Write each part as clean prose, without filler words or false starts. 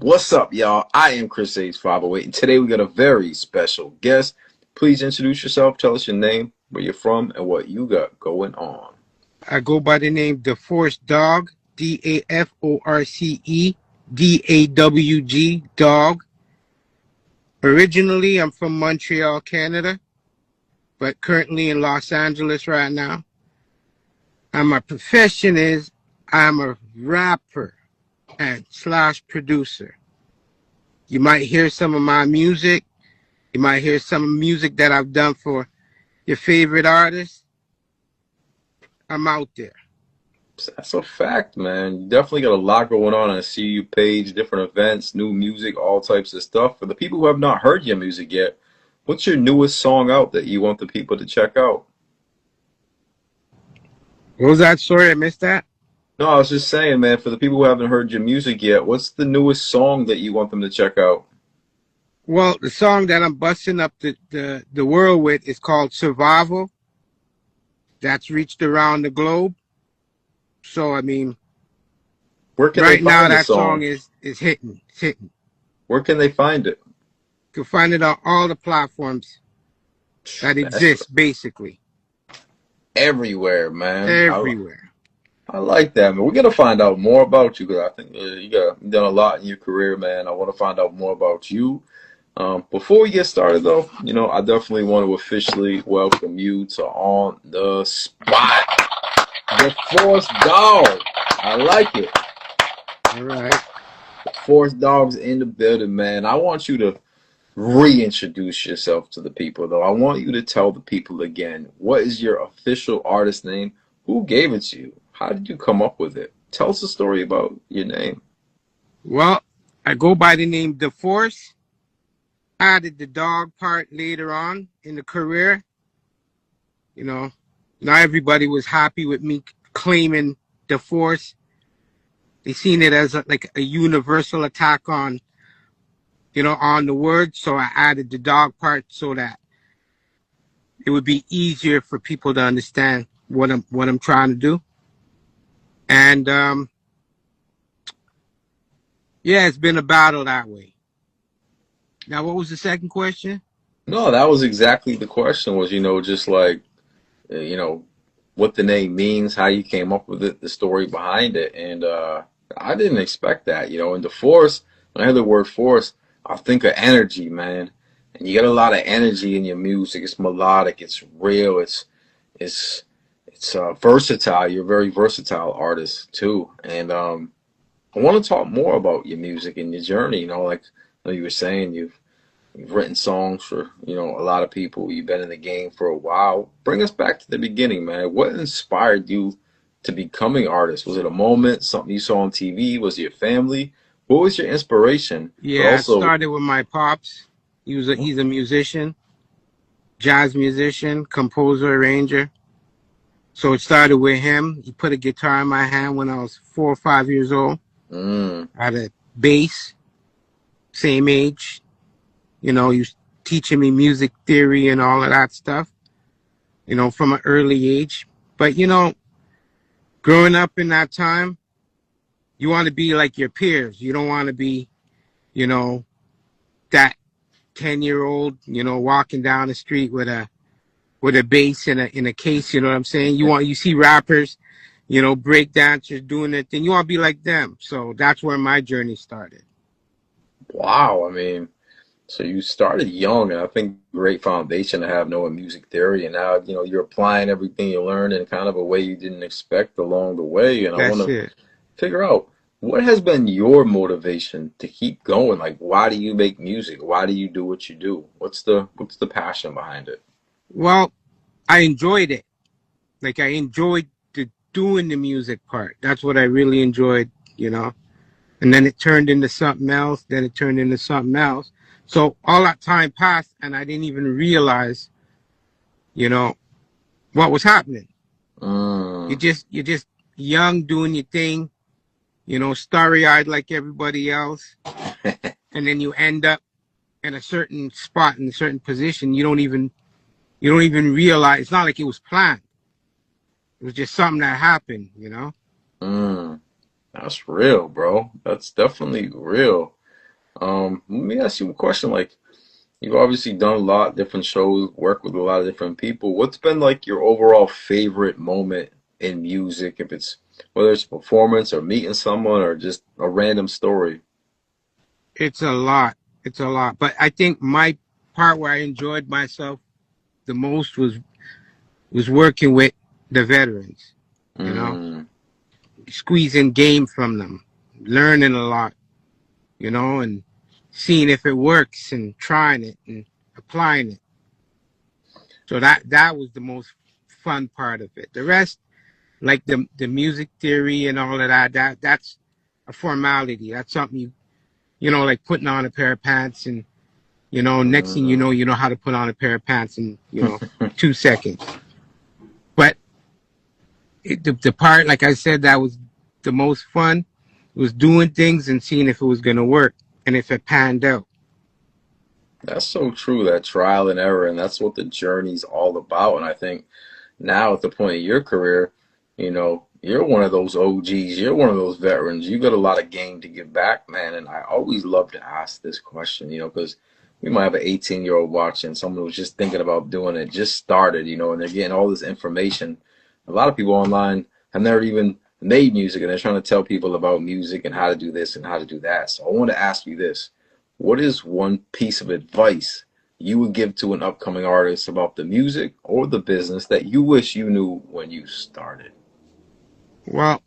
What's up, y'all? I am Chris A's 508, and today we got a very special guest. Please introduce yourself, tell us your name, where you're from, and what you got going on. I go by the name Daforce Dog, Daforce, Dawg, Dog. Originally, I'm from Montreal, Canada, but currently in Los Angeles right now. And my profession is I'm a rapper and slash producer. You might hear some of my music. You might hear some music that I've done for your favorite artists. I'm out there. That's a fact, man. You definitely got a lot going on. I see you page, different events, new music, all types of stuff. For the people who have not heard your music yet, what's your newest song out that you want the people to check out? What was that? Sorry, I missed that. No, I was just saying, man, for the people who haven't heard your music yet, what's the newest song that you want them to check out? Well, the song that I'm busting up the world with is called Survival. That's reached around the globe. So, I mean, Where can they right now find the that song song? is hitting. It's hitting. Where can they find it? You can find it on all the platforms that Man, that's exist, basically. everywhere, man. Everywhere. I like that, man. We're gonna find out more about you because I think you've done a lot in your career, man. I want to find out more about you. Before we get started, though, I definitely want to officially welcome you to On the Spot, the Force Dog. I like it. All right. The Force Dog's in the building, man. I want you to reintroduce yourself to the people, though. I want you to tell the people again, what is your official artist name? Who gave it to you? How did you come up with it? Tell us a story about your name. Well, I go by the name Daforce. Added the dog part later on in the career. Not everybody was happy with me claiming Daforce. They seen it as like a universal attack on the word. So I added the dog part so that it would be easier for people to understand what I'm trying to do. And yeah, it's been a battle that way. Now, what was the second question? No, that was exactly the question was, just like, uh, you know, what the name means, how you came up with it, the story behind it. And I didn't expect that, and the force, when I hear the word force, I think of energy, man. And you get a lot of energy in your music. It's melodic, it's real, it's versatile. You're a very versatile artist too. And I want to talk more about your music and your journey. Like you were saying, you've written songs for, a lot of people. You've been in the game for a while. Bring us back to the beginning, man. What inspired you to becoming an artist? Was it a moment, something you saw on TV? Was it your family? What was your inspiration? But Yeah, I also, started with my pops. He's a musician, jazz musician, composer, arranger. So it started with him. He put a guitar in my hand when I was 4 or 5 years old. mm, I had a bass, same age. He was teaching me music theory and all of that stuff, from an early age. But, growing up in that time, you want to be like your peers. You don't want to be, that 10-year-old, walking down the street with a bass in a case, you know what I'm saying? You see rappers, break dancers doing it, then you want to be like them. So that's where my journey started. wow. I mean, so you started young, and I think great foundation to have knowing music theory, and now you're applying everything you learned in kind of a way you didn't expect along the way. And I want That's to it. figure out what has been your motivation to keep going. Like, why do you make music? Why do you do what you do? What's the passion behind it? Well, I enjoyed it. Like I enjoyed doing the music part. That's what I really enjoyed. And then it turned into something else. Then it turned into something else. So all that time passed, and I didn't even realize, you know, what was happening. Mm. You're just young, doing your thing, starry-eyed like everybody else, and then you end up in a certain spot in a certain position. You don't even realize. It's not like it was planned. It was just something that happened. Mm. That's real, bro. That's definitely real. Let me ask you a question. Like, you've obviously done a lot of different shows, worked with a lot of different people. What's been like your overall favorite moment in music? If it's whether it's a performance or meeting someone or just a random story. It's a lot. It's a lot. But I think my part where I enjoyed myself the most was working with the veterans, you know, Mm, squeezing game from them, learning a lot, and seeing if it works and trying it and applying it. So that was the most fun part of it. The rest, like the music theory and all of that's a formality. That's something like putting on a pair of pants and next thing mm. you know how to put on a pair of pants in 2 seconds. But the part, like I said, that was the most fun was doing things and seeing if it was going to work and if it panned out. That's so true, that trial and error, and that's what the journey's all about. And I think now at the point of your career, you're one of those OGs, you're one of those veterans. You got a lot of game to give back, man. And I always love to ask this question, because we might have an 18-year-old watching, someone who's just thinking about doing it, just started, and they're getting all this information. A lot of people online have never even made music, and they're trying to tell people about music and how to do this and how to do that. So I want to ask you this. What is one piece of advice you would give to an upcoming artist about the music or the business that you wish you knew when you started? Well,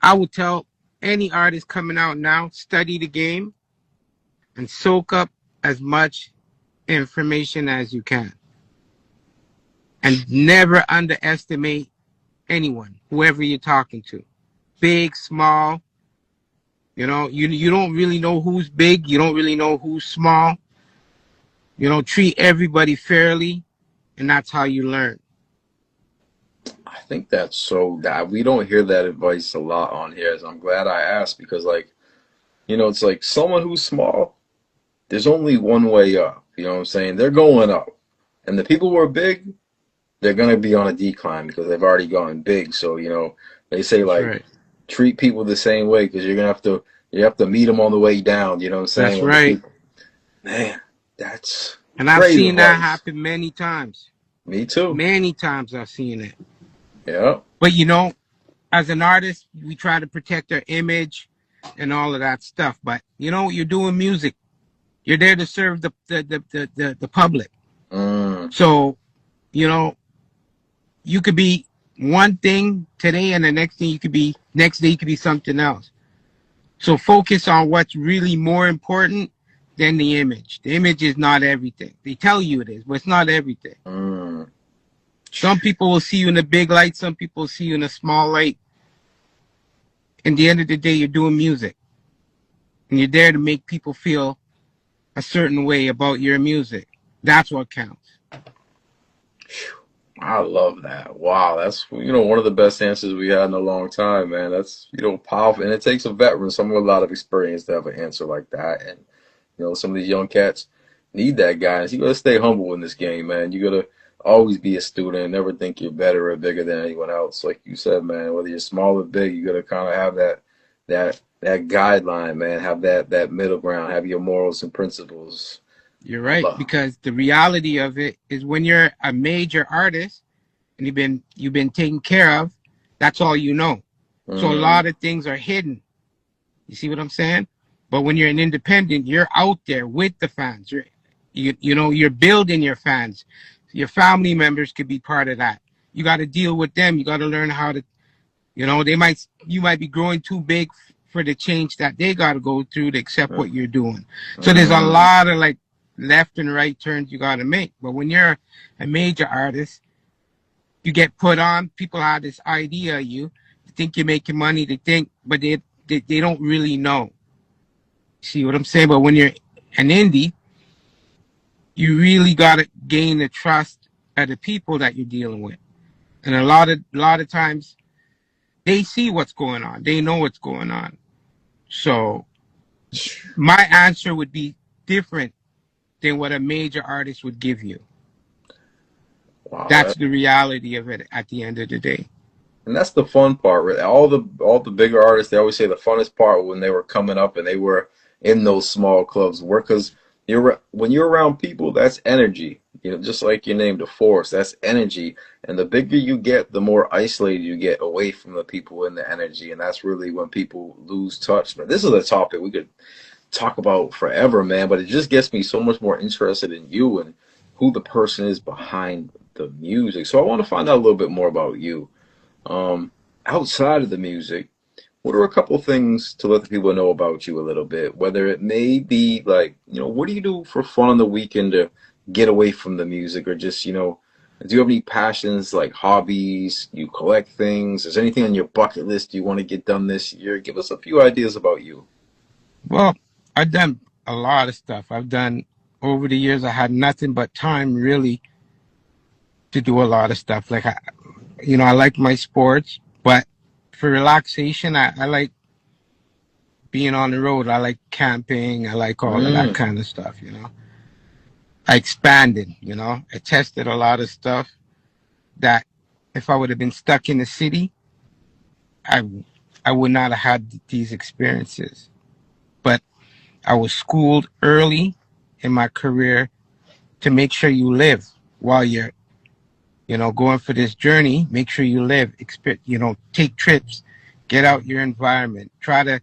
I would tell any artist coming out now, study the game and soak up as much information as you can. And never underestimate anyone, whoever you're talking to. Big, small, you don't really know who's big, you don't really know who's small. Treat everybody fairly, and that's how you learn. I think that's so that we don't hear that advice a lot on here. So I'm glad I asked because, like, it's like someone who's small, there's only one way up. You know what I'm saying? They're going up. And the people who are big, they're going to be on a decline because they've already gone big. So, they say, That's like, right. treat people the same way because you have to meet them on the way down. You know what I'm saying? That's When the right. people, man, that's And I've great seen that advice. happen many times. Me too. Many times I've seen it. Yeah. But as an artist, we try to protect our image and all of that stuff. But you're doing music. You're there to serve the public. Mm, So, you know, you could be one thing today and the next day you could be something else. So focus on what's really more important than the image. The image is not everything. They tell you it is, but it's not everything. mm. Some people will see you in a big light, some people see you in a small light. In the end of the day, you're doing music. And you're there to make people feel a certain way about your music. That's what counts. I love that. Wow, that's one of the best answers we had in a long time, man. That's powerful, and it takes a veteran, someone with a lot of experience, to have an answer like that. And some of these young cats need that guidance. You gotta stay humble in this game, man. You gotta always be a student, and never think you're better or bigger than anyone else. Like you said, man, whether you're small or big, you gotta kind of have that guideline, man. Have that middle ground. Have your morals and principles. You're I right, love. because the reality of it is when you're a major artist and you've been taken care of, that's all you know. So a Mm, lot of things are hidden. You see what I'm saying? But when you're an independent, you're out there with the fans. You're building your fans. Your family members could be part of that. You got to deal with them. You got to learn how to, you might be growing too big for the change that they got to go through to accept mm, what you're doing. So there's a mm, lot of like left and right turns you got to make. But when you're a major artist, you get put on. People have this idea of you. They think you're making money. But they don't really know. See what I'm saying? But when you're an indie, you really got to gain the trust of the people that you're dealing with. And a lot of times they see what's going on. They know what's going on. So my answer would be different than what a major artist would give you. wow. That's the reality of it at the end of the day. And that's the fun part, really. All the bigger artists, they always say the funnest part when they were coming up and they were, in those small clubs work because when you're around people, that's energy. Just like your name, Daforce, that's energy. And the bigger you get, the more isolated you get away from the people in the energy, and that's really when people lose touch. But this is a topic we could talk about forever, man. But it just gets me so much more interested in you and who the person is behind the music. So I want to find out a little bit more about you. Um, Outside of the music, what are a couple things to let the people know about you a little bit? Whether it may be like, what do you do for fun on the weekend to get away from the music, or just, do you have any passions like hobbies? You collect things? Is anything on your bucket list you want to get done this year? Give us a few ideas about you. Well, I've done a lot of stuff. I've done over the years. I had nothing but time really to do a lot of stuff. Like I like my sports, but for relaxation, I like being on the road. I like camping. I like all of that Mm, kind of stuff. I expanded. I tested a lot of stuff that if I would have been stuck in the city, I I would not have had these experiences. But I was schooled early in my career to make sure you live while you're, going for this journey. Make sure you live, take trips, get out your environment, try to,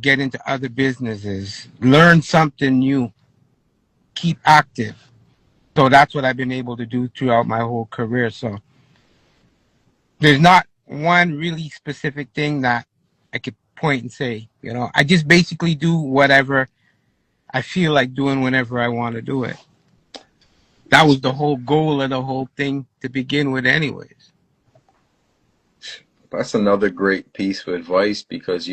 get into other businesses, learn something new, keep active. So that's what I've been able to do throughout my whole career. So there's not one really specific thing that I could point and say, I just basically do whatever I feel like doing whenever I want to do it. That that's was the whole goal of the whole thing to begin with, anyways. That's another great piece of advice because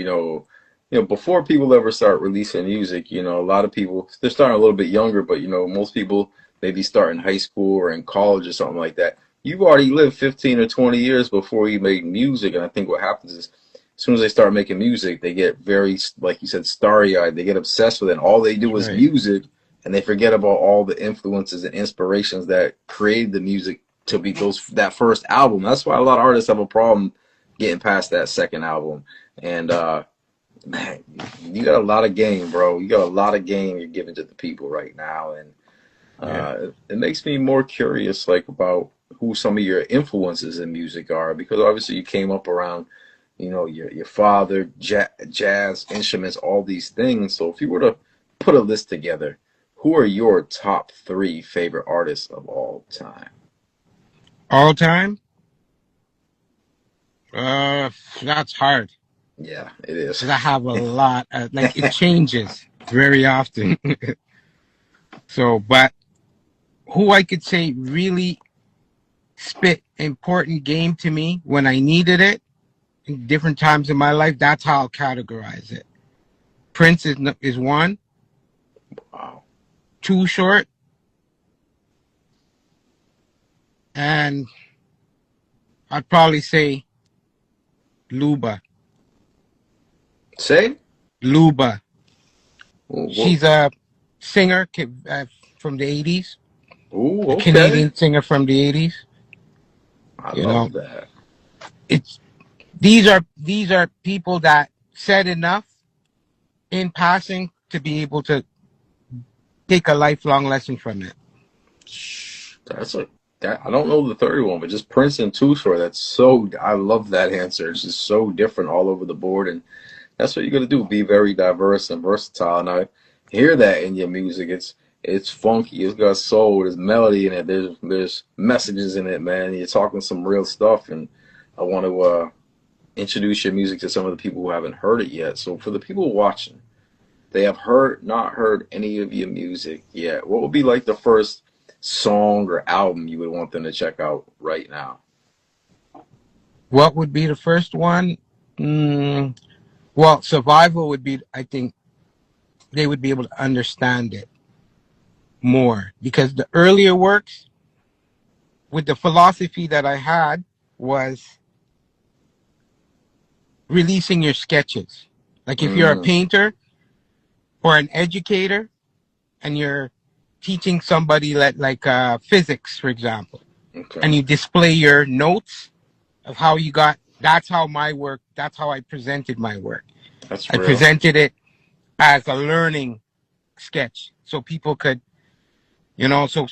before people ever start releasing music, a lot of people they're starting a little bit younger, but most people maybe start in high school or in college or something like that. You've already lived 15 or 20 years before you make music, and I think what happens is as soon as they start making music, they get very, like you said, starry-eyed. They get obsessed with it, and all they do That's is right. music, and they forget about all the influences and inspirations that created the music to be that first album. That's why a lot of artists have a problem getting past that second album. And man, you got a lot of game, bro. You got a lot of game you're giving to the people right now, and Yeah. it makes me more curious, like about who some of your influences in music are, because obviously you came up around, your father, jazz instruments, all these things. So if you were to put a list together, who are your top three favorite artists of all time? All time? That's hard Yeah, it is. because I have a lot. Like it changes very often. So, but who I could say really spit important game to me when I needed it in different times in my life, that's how I'll categorize it. Prince is one, Wow. Too Short, and I'd probably say Luba. Say? Luba. Well, She's a singer from the 80s, ooh, a okay. Canadian singer from the 80s. I You know, love that. it's these are people that said enough in passing to be able to take a lifelong lesson from it. That's a that I don't know the third one, but just Prince and Too Short. That's so I love that answer. It's just so different all over the board, and that's what you're gonna do. Be very diverse and versatile. And I hear that in your music. It's funky. It's got soul. There's melody in it. There's messages in it, man. You're talking some real stuff, and I want to introduce your music to some of the people who haven't heard it yet. So for the people watching, they have not heard any of your music yet. What would be like the first song or album you would want them to check out right now? What would be the first one? Mm, well, Survival would be, I think they would be able to understand it more because the earlier works with the philosophy that I had was releasing your sketches. Like if you're a Mm, painter or an educator and you're teaching somebody physics, for example, and okay, you display your notes of how you got, that's how I presented my work. that's I real. presented it as a learning sketch, so people could, so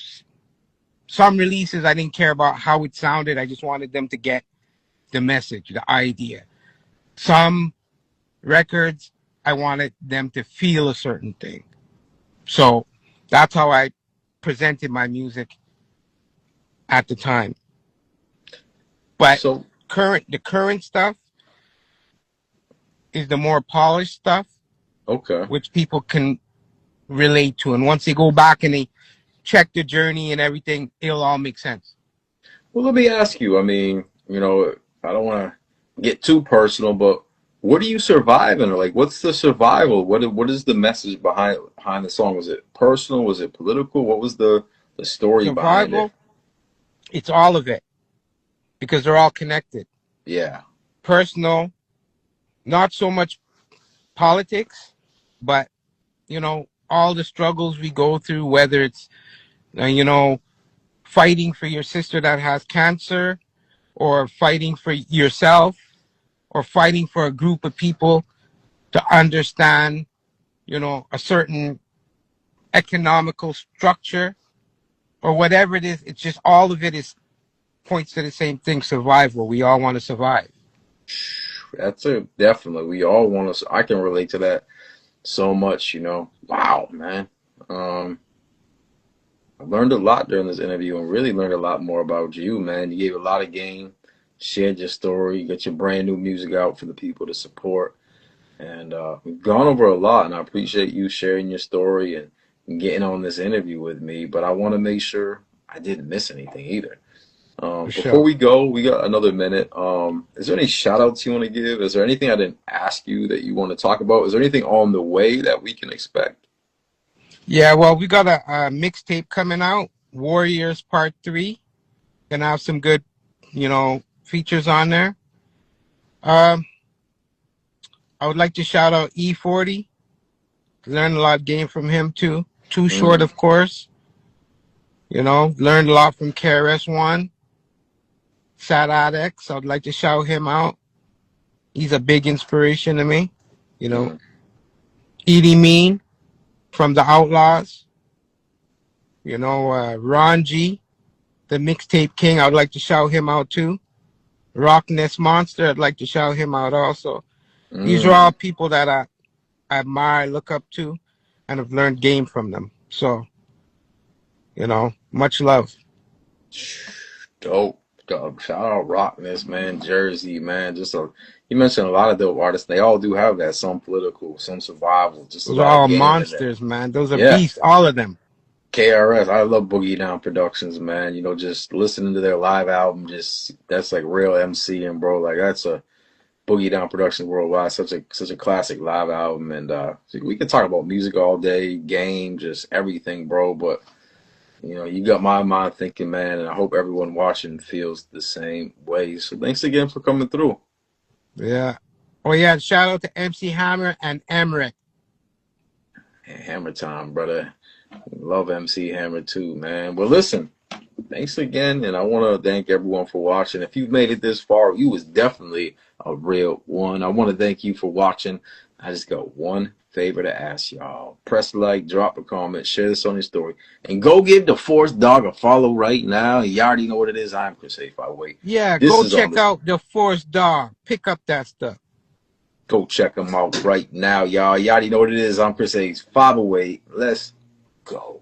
some releases I didn't care about how it sounded. I just wanted them to get the message, the idea. Some records, I wanted them to feel a certain thing. So that's how I presented my music at the time. But So, the current stuff is the more polished stuff, okay. which people can relate to. And once they go back and they check the journey and everything, it'll all make sense. Well, let me ask you. I mean, I don't want to get too personal, but what are you surviving? Or like, what's the survival? What is the message behind the song? Was it personal? Was it political? What was the story behind it? Survival, it's all of it because they're all connected. Yeah. Personal, not so much politics, but all the struggles we go through, whether it's fighting for your sister that has cancer, or fighting for yourself, or fighting for a group of people to understand, a certain economical structure, or whatever it is. It's just all of it is points to the same thing: survival. We all want to survive. That's a definitely. We all want to. I can relate to that so much. Wow, man. Um, I learned a lot during this interview and really learned a lot more about you, man. You gave a lot of game, shared your story, you got your brand new music out for the people to support. And we've gone over a lot, and I appreciate you sharing your story and getting on this interview with me. But I want to make sure I didn't miss anything either. For Before sure. we go, we got another minute. Is there any shout outs you want to give? Is there anything I didn't ask you that you want to talk about? Is there anything on the way that we can expect? Yeah, well, we got a mixtape coming out, Warriors Part 3. Gonna have some good, features on there. Um, I would like to shout out E40. Learned a lot of game from him too. Too Short, Mm, of course. Learned a lot from KRS-One. Sad X. I would like to shout him out. He's a big inspiration to me. You know, mm, Edie Mean from the Outlaws. Ron G, the mixtape king. I would like to shout him out too. Rock Ness Monster. I'd like to shout him out also. These are all mm. people that I admire, look up to, and have learned game from them. So, much love. Dope. Dope. Shout out Rockness, man. Jersey, man. You mentioned a lot of dope artists. They all do have that. Some political, some survival, just a Those are lot of all game in there. monsters, man. Those are Yeah. beasts, all of them. KRS. I love Boogie Down Productions, man. Just listening to their live album, that's like real MCing, bro. Like that's a Boogie Down Productions worldwide. Such a classic live album, and we could talk about music all day, game, just everything, bro. But you got my mind thinking, man, and I hope everyone watching feels the same way. So thanks again for coming through. Yeah. Oh yeah, shout out to MC Hammer and Emmerich. And Hammer time, brother. Love MC Hammer too, man. Well, listen, thanks again, and I want to thank everyone for watching. If you've made it this far, you was definitely a real one. I want to thank you for watching. I just got one favor to ask y'all. Press like, drop a comment, share this on your story, and go give Daforce Dog a follow right now. You already know what it is. I'm Chris A58. Yeah, This go is on check the out the Force Dog. Pick up that stuff. Go check them out right now, y'all. You already know what it is. I'm Chris A58. Let's go.